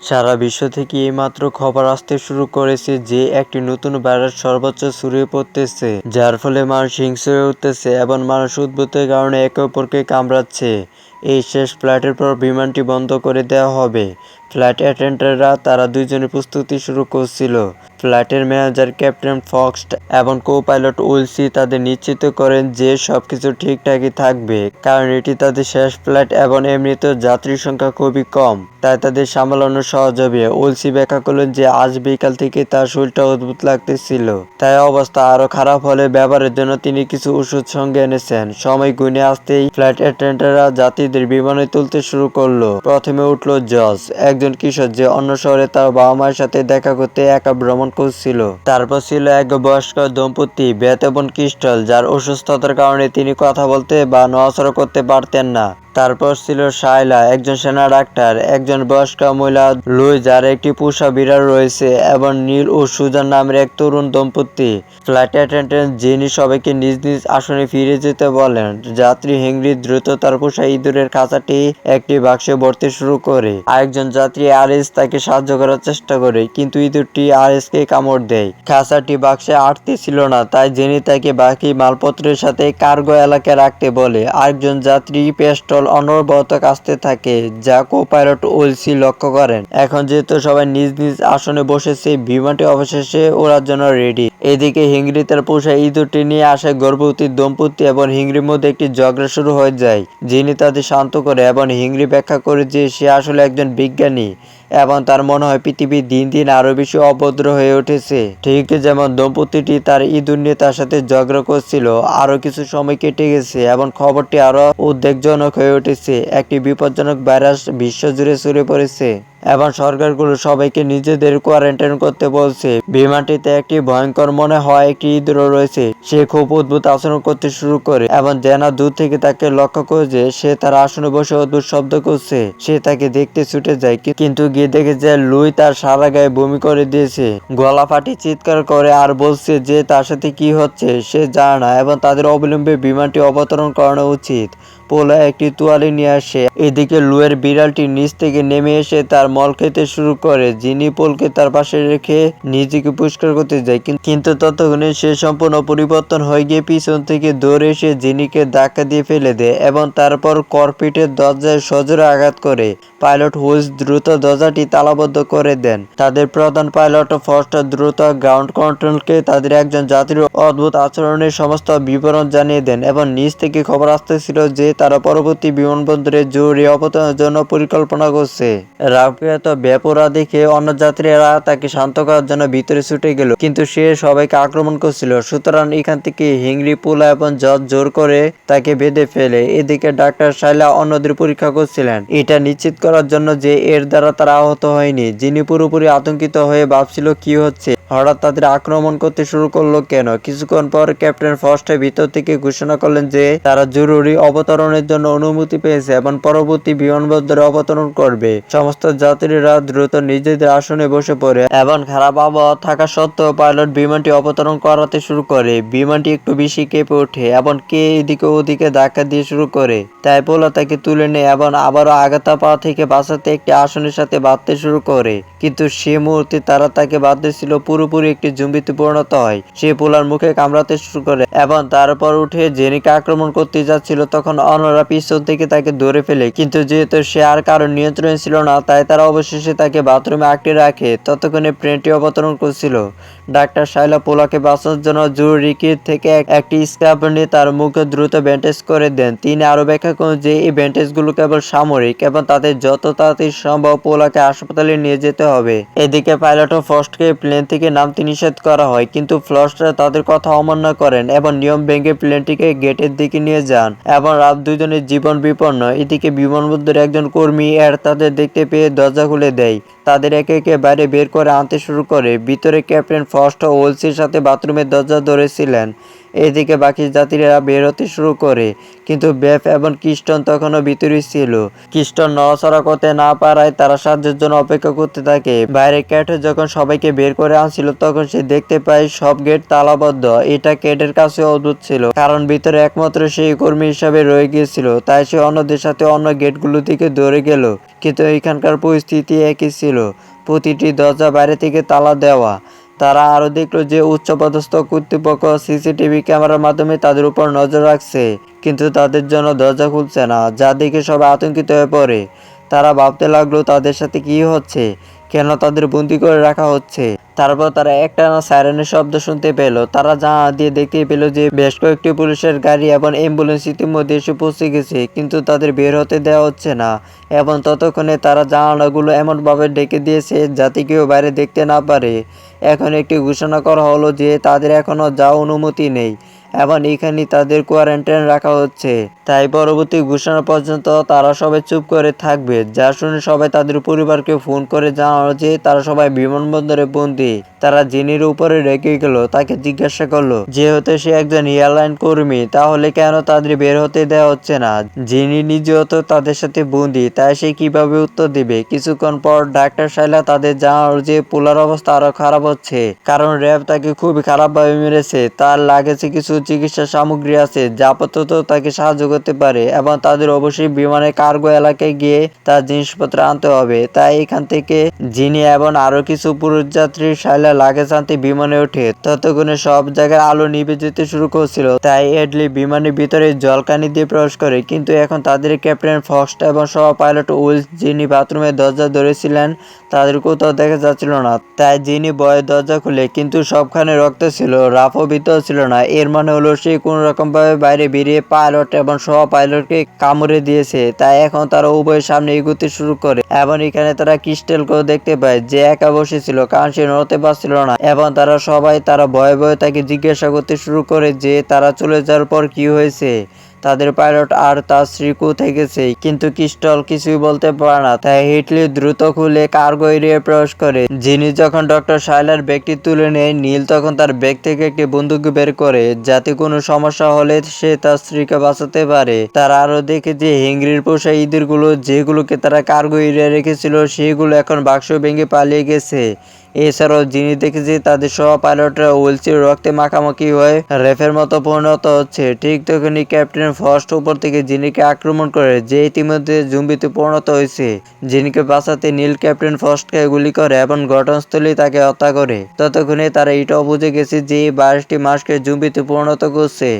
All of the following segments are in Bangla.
সারা বিশ্ব থেকে এইমাত্র খবর আসতে শুরু করেছে যে একটি নতুন ভাইরাস সর্বোচ্চ ছড়িয়ে পড়তেছে, যার ফলে মানুষ হিংস্র হয়ে উঠতেছে এবং মানুষ উদ্ভূতের কারণে একে অপরকে কামড়াচ্ছে। এই শেষ ফ্লাইটের পর বিমানটি বন্ধ করে দেওয়া হবে। ফ্লাইট অ্যাটেন্ডেন্টরা তারা দুইজনে প্রস্তুতি শুরু করছিল। ফ্লাইটের ম্যানেজার ক্যাপ্টেন ফক্স এবং কো-পাইলট উইলসি তাদের নিশ্চিত করেন যে সবকিছু ঠিকঠাকই থাকবে, কারণ এটি তাদের শেষ ফ্লাইট এবং এমনিতেও যাত্রীর সংখ্যা খুবই কম, তাই তাদের সামলানো সহজ হবে। উইলসি ব্যাখ্যা করলেন যে আজ বিকাল থেকে তার শরীরটা অদ্ভুত লাগতেছিল, তাই অবস্থা আরো খারাপ হলে ব্যবহারের জন্য তিনি কিছু ওষুধ সঙ্গে এনেছেন। সময় গুনে আসতেই ফ্লাইট অ্যাটেন্ডেন্টরা যাত্রীদের বিমানে তুলতে শুরু করলো। প্রথমে উঠল জজ, একজন কিশোর যে অন্য শহরে তার বাবা মায়ের সাথে দেখা করতে একা ভ্রমণ করছিল। তারপর ছিল এক বয়স্ক দম্পতি, বেথ এবং ক্রিস্টাল, যার অসুস্থতার কারণে তিনি কথা বলতে বা নড়াচড়া করতে পারতেন না। তারপর ছিল শায়লা, একজন সেনা ডাক্তার, একজন বয়স্ক মহিলা লুই, যার একটি পোষা বিড়াল রয়েছে, এবং নীল ও সুজান নামের এক তরুণ দম্পতি। ফ্লাইট অ্যাটেন্ডেন্ট যিনি সবাইকে নিজ নিজ আসনে ফিরে যেতে বলেন। যাত্রী হেনরি দ্রুত তার পোষা ইঁদুরের খাঁচাটি একটি বাক্সে ভরতে শুরু করে। আরেকজন যাত্রী আরিস তাকে সাহায্য করার চেষ্টা করে, কিন্তু ইঁদুরটি আরিসকে কামড় দেয়। খাঁচাটি বাক্সে আটকে ছিল না, তাই জেনি তাকে বাকি মালপত্রের সাথে কার্গো এলাকায় রাখতে বলে। আরেকজন যাত্রী পেস্টল অনবরত কাঁচতে থাকে, যা কো-পাইলট উইলসি লক্ষ্য করেন। এখন যেহেতু সবাই নিজ নিজ আসনে বসেছে, বিমানটি অবশেষে ওড়ার জন্য রেডি। এদিকে হিংরি তার পোষা ইঁদুরটি নিয়ে আসে গর্ভবতী দম্পতি এবং হিংরির মধ্যে একটি ঝগড়া শুরু হয়ে যায়। যিনি তাদের শান্ত করে এবং হিংরি ব্যাখ্যা করে যে সে আসলে একজন বিজ্ঞানী এবং তার মনে হয় পৃথিবী দিন দিন আরো বেশি অভদ্র হয়ে উঠেছে। ঠিক যেমন দম্পতিটি তার ইঁদুর নিয়ে তার সাথে ঝগড়া করছিল। আরো কিছু সময় কেটে গেছে এবং খবরটি আরো উদ্বেগজনক হয়ে উঠেছে। একটি বিপজ্জনক ভাইরাস বিশ্বজুড়ে ছড়িয়ে পড়েছে এবং সরকারগুলো সবাইকে নিজেদের কোয়ারেন্টাইন করতে বলছে। বিমানটিতে একটি ভয়ঙ্কর মনে হয় একটি ইঁদুরও রয়েছে। সে খুব অদ্ভুত আচরণ করতে শুরু করে এবং জেনা দূর থেকে তাকে লক্ষ্য করে যে সে তার আসনে বসে অদ্ভুত শব্দ করছে। সে তাকে দেখতে ছুটে যায়, কিন্তু গিয়ে দেখে যে লুই তার সারা গায়ে বমি করে দিয়েছে, গলা ফাটি চিৎকার করে আর বলছে যে তার সাথে কি হচ্ছে সে জানে না এবং তাদের অবিলম্বে বিমানটি অবতরণ করানো উচিত। পোলা একটি তোয়ালে নিয়ে আসে। এদিকে লুয়ের বিড়ালটি নিচ থেকে নেমে এসে তার মল খেতে শুরু করে। যিনি পোলকে তার পাশে রেখে নিজেকে পরিষ্কার করতে যায়, কিন্তু ততক্ষণে সে সম্পূর্ণ পরিবর্তন হয়ে গিয়ে পিছন থেকে দৌড়ে এসে জিনিকে ধাক্কা দিয়ে ফেলে দেয় এবং তারপর ককপিটের দরজায় সজোরে আঘাত করে। পাইলট হুইলস দ্রুত দরজাটি তালাবদ্ধ করে দেন। তাদের প্রধান পাইলট ফস্টার দ্রুত গ্রাউন্ড কন্ট্রোলকে তাদের একজন যাত্রীর অদ্ভুত আচরণের সমস্ত বিবরণ জানিয়ে দেন এবং নিচ থেকে খবর আসতেছিল যে তারা পরবর্তী বিমানবন্দরে জরুরি অবতরণের জন্য পরিকল্পনা করছে। রাফকে এত বেপরা দেখে অন্য যাত্রীরা তাকে শান্ত করার জন্য ভিতরে ছুটে গেল, কিন্তু সে সবাইকে আক্রমণ করছিল। সুতরাং এখান থেকে হিংরি, পোলা এবং জজ জোর করে তাকে বেঁধে ফেলে। এদিকে ডাক্তার শাইলা অন্যদের পরীক্ষা করছিলেন, এটা নিশ্চিত করার জন্য যে এর দ্বারা তারা আহত হয়নি। যিনি পুরোপুরি আতঙ্কিত হয়ে ভাবছিল কি হচ্ছে, হঠাৎ তাদের আক্রমণ করতে শুরু করলো কেন। কিছুক্ষণ পর ক্যাপ্টেন ফস্ট ভিতর থেকে ঘোষণা করলেন যে তারা জরুরি অবতরণের জন্য অনুমতি পেয়েছে এবং পরবর্তী বিমানবন্দরে অবতরণ করবে। সমস্ত যাত্রীরা দ্রুত নিজেদের আসনে বসে পড়ে এবং খারাপ আবহাওয়া থাকা সত্ত্বেও পাইলট বিমানটি অবতরণ করাতে শুরু করে। বিমানটি একটু বেশি কেঁপে ওঠে এবং কে এদিকে ওদিকে ধাক্কা দিয়ে শুরু করে, তাই পোলা তাকে তুলে নেয় এবং আবারও আঘাত পাওয়া থেকে বাঁচাতে একটি আসনের সাথে বাঁধতে শুরু করে। কিন্তু সে মুহূর্তে তারা তাকে বাঁধতেছিল পুরোপুরি একটি জম্বিতে পরিণত হয়। সে পোলার মুখে কামড়াতে শুরু করে এবং তারপর উঠে জেনিকে আক্রমণ করতে যাচ্ছিল। তখন অন্যরা পিছন থেকে তাকে ধরে ফেলে, কিন্তু যেহেতু সে আর কারোর নিয়ন্ত্রণে ছিল না, তাই তারা অবশেষে তাকে বাথরুমে আটকে রাখে। ততক্ষণে প্লেনটি অবতরণ করছিল। ডাক্তার শাইলা পোলাকে বাঁচানোর জন্য জরুরি কিট থেকে একটি স্ক্রাব নিয়ে তার মুখে দ্রুত ব্যান্ডেজ করে দেন। তিনি আরো ব্যাখ্যা করেন যে এই ব্যান্ডেজগুলো কেবল সামরিক এবং তাদের যত তাড়াতাড়ি সম্ভব পোলাকে হাসপাতালে নিয়ে যেতে হবে। এদিকে পাইলট ও ফস্টকে প্লেন থেকে নামতে নিষেধ করা হয়, কিন্তু ফস্টরা তাদের কথা অমান্য করেন এবং নিয়ম ভেঙে প্লেনটিকে গেটের দিকে নিয়ে যান এবং রাত দুজনের জীবন বিপন্ন। এদিকে বিমানবন্দরে একজন কর্মী তাদের দেখতে পেয়ে দরজা খুলে দেয়। তাদের একে একে বাইরে বের করে আনতে শুরু করে। ভিতরে ক্যাপ্টেন ফস্ট ও উইলসির সাথে বাথরুমের দরজা ধরেছিলেন। এদিকে বাকি যাত্রীরা বের হতে শুরু করে, কিন্তু বেফ এবং কিস্টন তখনও ভিতরেই ছিল। কিস্টন নড়াচড়া করতে না পারায় তারা সাহায্যের জন্য অপেক্ষা করতে থাকে। বাইরে ক্যাট যখন সবাইকে বের করে আনছিল তখন সে দেখতে পায় সব গেট তালাবদ্ধ। এটা ক্যাটের কাছে অদ্ভুত ছিল, কারণ ভিতরে একমাত্র সেই কর্মী হিসাবে রয়ে গিয়েছিল। তাই সে অন্যদের সাথে অন্য গেটগুলো দিকে দৌড়ে গেল, কিন্তু এখানকার পরিস্থিতি একই ছিল, প্রতিটি দরজা বাইরে থেকে তালা দেওয়া। তারা আরও দেখল যে উচ্চপদস্থ কর্তৃপক্ষ সিসিটিভি ক্যামেরার মাধ্যমে তাদের উপর নজর রাখছে, কিন্তু তাদের জন্য দরজা খুলছে না, যা দেখে সবাই আতঙ্কিত হয়ে পড়ে। তারা ভাবতে লাগলো তাদের সাথে কি হচ্ছে, কেন তাদের বন্দি করে রাখা হচ্ছে। তারপর তারা একটানা সাইরেনের শব্দ শুনতে পেল। তারা জানালা দিয়ে দেখতে পেল যে বেশ কয়েকটি পুলিশের গাড়ি এবং অ্যাম্বুলেন্স ইতিমধ্যে এসে পৌঁছে গেছে, কিন্তু তাদের বের হতে দেওয়া হচ্ছে না। এবং ততক্ষণে তারা জানালাগুলো এমনভাবে ঢেকে দিয়েছে যাতে কেউ বাইরে দেখতে না পারে। এখন একটি ঘোষণা করা হলো যে তাদের এখনও যাওয়ার অনুমতি নেই এবং এখানেই তাদের কোয়ারেন্টাইন রাখা হচ্ছে। তাই পরবর্তী ঘোষণা পর্যন্ত তারা সবাই চুপ করে থাকবে। যা শুনে সবাই তাদের পরিবারকে ফোন করে জানালো যে তারা সবাই বিমানবন্দরে বন্দী। তারা জিনির উপরে রেখে গেল, তাকে জিজ্ঞাসা করলো যেহেতু সে একজন এয়ারলাইন কর্মী তাহলে কেন তাদের বের হতে দেওয়া হচ্ছে না। জিনি নিজেও তো তাদের সাথে বন্দী, তাই সে কিভাবে উত্তর দিবে। কিছুক্ষণ পর ডাক্তার শাইলা তাদের জানালো যে পোলার অবস্থা আরো খারাপ হচ্ছে, কারণ র্যাব তাকে খুবই খারাপভাবে মেরেছে। তার লাগেছে কিছু চিকিৎসা সামগ্রী আছে যা আপাতত তাকে সাহায্য করতে পারে, এবং তাদের অবশ্যই বিমানের কার্গো এলাকায় গিয়ে তার জিনিসপত্র আনতে হবে। তাই এখান থেকে জিনি এবং আরো কিছু পুরুষ যাত্রী শাইলা লাগেজ আনতে বিমানে ওঠে। ততক্ষণে সব জায়গায় আলো নিভে যেতে শুরু করছিল, তাই এডলি বিমানের ভিতরে জলকানি দিয়ে প্রবেশ করে। কিন্তু এখন তাদের ক্যাপ্টেন ফক্সট এবং সহ পাইলট উইলস, যিনি বাথরুমের দরজা ধরেছিলেন, তাদের কোথাও দেখা যাচ্ছিল না। তাই যিনি ভয়ে দরজা খুলে, কিন্তু সবখানে রক্ত ছিল, রাফও ভিতর ছিল না। এর মানে হলো সে কোন রকম ভাবে বাইরে বেরিয়ে পাইলট এবং সহ পাইলটকে কামড়ে দিয়েছে। তাই এখন তারা উভয়ের সামনে এগোতে শুরু করে, এবং এখানে তারা ক্রিস্টেলকেও দেখতে পায় যে একা বসেছিল, কারণ সে নড়তে পারছিল না। এবং তারা ভয়ে ভয়ে তাকে জিজ্ঞাসা করতে শুরু করে যে তারা চলে যাওয়ার পর কি হয়েছে, তাদের পাইলট আর তার স্ত্রী কোথায় গেছে। কিন্তু ক্রিস্টল কিছুই বলতে পারে না। তাই হিটলি দ্রুত খুলে কার্গো এরিয়ায় প্রবেশ করে। যিনি যখন ডক্টর শাইলার ব্যাগটি তুলে নেয়, নীল তখন তার ব্যাগ থেকে একটি বন্দুক বের করে, যাতে কোনো সমস্যা হলে সে তার স্ত্রীকে বাঁচাতে পারে। তারা আরো দেখে যে হিংরির পোষা ইঁদুরগুলো, যেগুলোকে তারা কার্গো এরিয়ায় রেখেছিল, সেগুলো এখন বাক্স ভেঙে পালিয়ে গেছে। এছাড়াও যিনি দেখেছে তাদের সহ পাইলটরা উইলসের রক্তে মাখামাখি হয়ে রেফের মতো পরিণত হচ্ছে। ঠিক তখনই ক্যাপ্টেন ফস্ট উপর থেকে জিনিকে আক্রমণ করে, যে ইতিমধ্যে জম্বিতে পরিণত হয়েছে। জিনিকে বাঁচাতে নীল ক্যাপ্টেন ফস্টকে গুলি করে এবং ঘটনাস্থলেই তাকে হত্যা করে। ততক্ষণে তারা এটাও বুঝে গেছে যে এই 22টি মাসকে জম্বিতে পরিণত করছে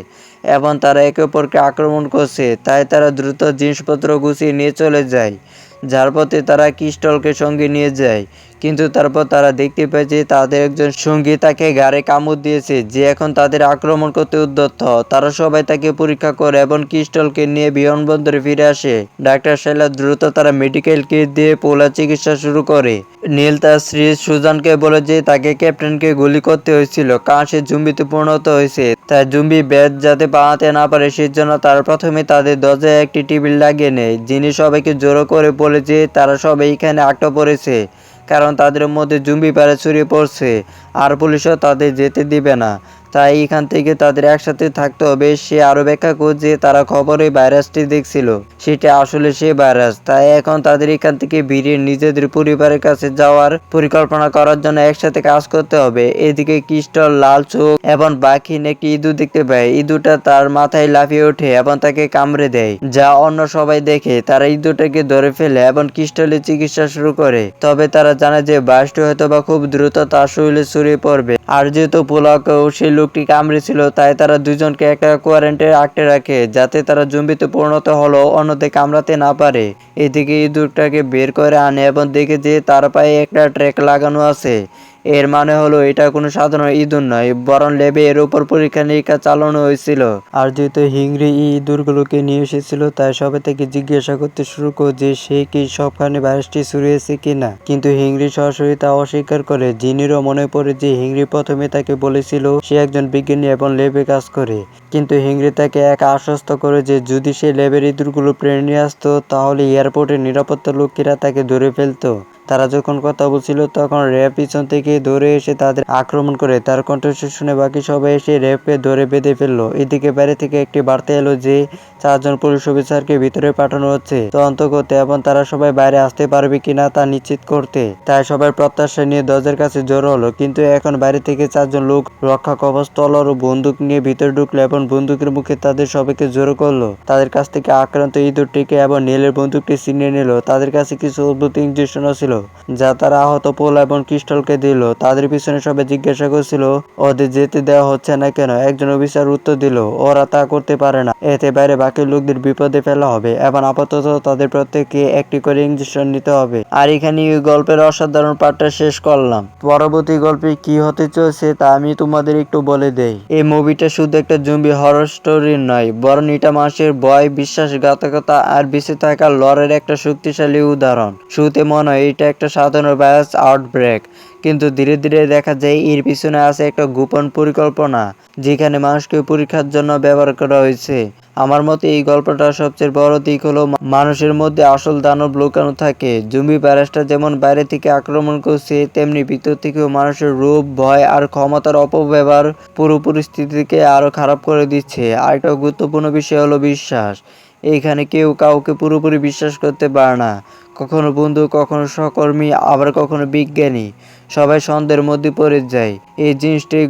এবং তারা একে অপরকে আক্রমণ করছে। তাই তারা দ্রুত জিনিসপত্র গুছিয়ে নিয়ে চলে যায়, যার পথে তারা ক্রিস্টলকে সঙ্গে নিয়ে যায়। কিন্তু তারপর তারা দেখতে পায় যে তাদের একজন সঙ্গী তাকে ঘাড়ে কামড় দিয়েছে, যে এখন তাদের আক্রমণ করতে উদ্যত। তারা সবাই তাকে পরীক্ষা করে এবং ক্রিস্টলকে নিয়ে বিমানবন্দরে ফিরে আসে। ডাক্তার শাইলা দ্রুত তারা মেডিকেল কিট দিয়ে পোলার চিকিৎসা শুরু করে। নীল তার স্ত্রী সুজানকে বলে যে তাকে ক্যাপ্টেনকে গুলি করতে হয়েছিল, কারণ সে জম্বিতে পরিণত হয়েছে। তাই জম্বি ব্যাট যাতে পালাতে না পারে সেজন্য তারা প্রথমে তাদের দরজায় একটি টেবিল লাগিয়ে নেয়। যিনি সবাইকে জড়ো করে বলে যে তারা সবাই এখানে আটকা পড়েছে, কারণ তাদের মধ্যে জম্বি পাড়ে ছড়িয়ে পড়ছে আর পুলিশও তাদের যেতে দিবে না। তাই এখান থেকে তাদের একসাথে থাকতে হবে। সে আরো ব্যাখ্যা করছে তারা খবরে ভাইরাসটি দেখছিল, সেটা আসলে সে ভাইরাস। তাই এখন তাদের এখান থেকে বেরিয়ে নিজেদের পরিবারের কাছে যাওয়ার পরিকল্পনা করার জন্য একসাথে কাজ করতে হবে। এদিকে ক্রিস্টল লাল চোখ এবং বাকিন একটি ইঁদুর দেখতে পায়। ইঁদুরটা তার মাথায় লাফিয়ে ওঠে এবং তাকে কামড়ে দেয়, যা অন্য সবাই দেখে। তারা ইঁদুরটাকে ধরে ফেলে এবং ক্রিস্টলের চিকিৎসা শুরু করে। তবে তারা জানে যে ভাইরাসটি হয়তো বা খুব দ্রুত তার শরীরে ছড়িয়ে পড়বে, আর যেহেতু পোলাকেও সেই লোকটি কামড়েছিল, তাই তারা দুজনকে একটা কোয়ারেন্টাইনে আটকে রাখে, যাতে তারা জম্বিতে পরিণত হলেও অন্যদের কামড়াতে না পারে। এদিকে ইঁদুরটাকে বের করে আনে এবং দেখে যে তার পায়ে একটা ট্র্যাক লাগানো আছে। এর মানে হলো এটা কোনো সাধারণ ইঁদুর নয়, বরং ল্যাবে এর উপর পরীক্ষা নিরীক্ষা চালানো হয়েছিল। আর যেহেতু হিংরি এই ইঁদুরগুলোকে নিয়ে এসেছিল, তাই সবাই থেকে জিজ্ঞাসা করতে শুরু করে যে সে কি সবখানে ভাইরাসটি ছড়িয়েছে কিনা। কিন্তু হিংরি সরাসরি তা অস্বীকার করে। জিনিরও মনে পড়ে যে হিংরি প্রথমে তাকে বলেছিল সে একজন বিজ্ঞানী এবং ল্যাবে কাজ করে, কিন্তু হিংরি তাকে একা আশ্বস্ত করে যে যদি সে ল্যাবের ইঁদুরগুলো প্রেরণে নিয়ে আসতো তাহলে এয়ারপোর্টের নিরাপত্তা লোকেরা তাকে ধরে ফেলতো। তারা যখন কথা বলছিল তখন র্যাব পিছন থেকে দৌড়ে এসে তাদের আক্রমণ করে। তার কণ্ঠস্বর শুনে বাকি সবাই এসে র্যাবকে ধরে বেঁধে ফেললো। এদিকে বাইরে থেকে একটি বার্তা এলো যে 4 জন পুলিশ অফিসারকে ভিতরে পাঠানো হচ্ছে তদন্ত করতে এবং তারা সবাই বাইরে আসতে পারবে কিনা তা নিশ্চিত করতে। তাই সবাই প্রত্যাশা নিয়ে দরজার কাছে জড়ো হলো, কিন্তু এখন বাইরে থেকে 4 জন লোক রক্ষা কবচ, তলোয়ার ও বন্দুক নিয়ে ভিতরে ঢুকলো এবং বন্দুকের মুখে তাদের সবাইকে জড়ো করলো। তাদের কাছ থেকে আক্রান্ত ইঁদুরটিকে এবং নীলের বন্দুকটি ছিনিয়ে নিল। তাদের কাছে কিছু অদ্ভুত ইঞ্জেকশনও ছিল যা তারা আহত পোলা এবং ক্রিস্টালকে দিল। তাদের পিছনে সবাই জিজ্ঞাসা করছিল ওদের যেতে দেওয়া হচ্ছে না কেন। একজন অফিসার উত্তর দিল, ওরা তা করতে পারে না, এতে বাইরে বাকি লোকদের বিপদে ফেলা হবে এবং আপাতত তাদের প্রত্যেককে একটি করে ইঞ্জেকশন নিতে হবে। আর এখানে এই গল্পের অসাধারণ পার্টটা শেষ করলাম। পরবর্তী গল্পে কি হতে চলেছে তা আমি তোমাদের একটু বলে দেই। এই মুভিটা শুধু একটা জম্বি হরর স্টোরি নয়, বরং এটা মানুষের ভয়, বিশ্বাসঘাতকতা আর বেঁচে থাকার লড়াইয়ের একটা শক্তিশালী উদাহরণ। শুরুতে মনে হয় এটা একটা সাধারণ ভাইরাস আউটব্রেক, কিন্তু ধীরে ধীরে দেখা যায় এর পিছনে আছে একটা গোপন পরিকল্পনা যেখানে মানুষকে পরীক্ষার জন্য ব্যবহার করা হয়েছে। আমার মতে এই গল্পটার সবচেয়ে বড় দিক হলো মানুষের মধ্যে আসল দানব লুকানো থাকে। জম্বি ভাইরাসটা যেমন বাইরে থেকে আক্রমণ করছে, তেমনি ভিতর থেকেও মানুষের রূপ, ভয় আর ক্ষমতার অপব্যবহার পুরো পরিস্থিতিকে আরো খারাপ করে দিচ্ছে। আরেকটা গুরুত্বপূর্ণ বিষয় হলো বিশ্বাস। এইখানে কেউ কাউকে পুরোপুরি বিশ্বাস করতে পারে না। কখনো বন্ধু, কখনো সহকর্মী, আবার কখনো বিজ্ঞানী। সবাই সন্দেহের মধ্যে পড়ে যায়। এই জিনিসটাই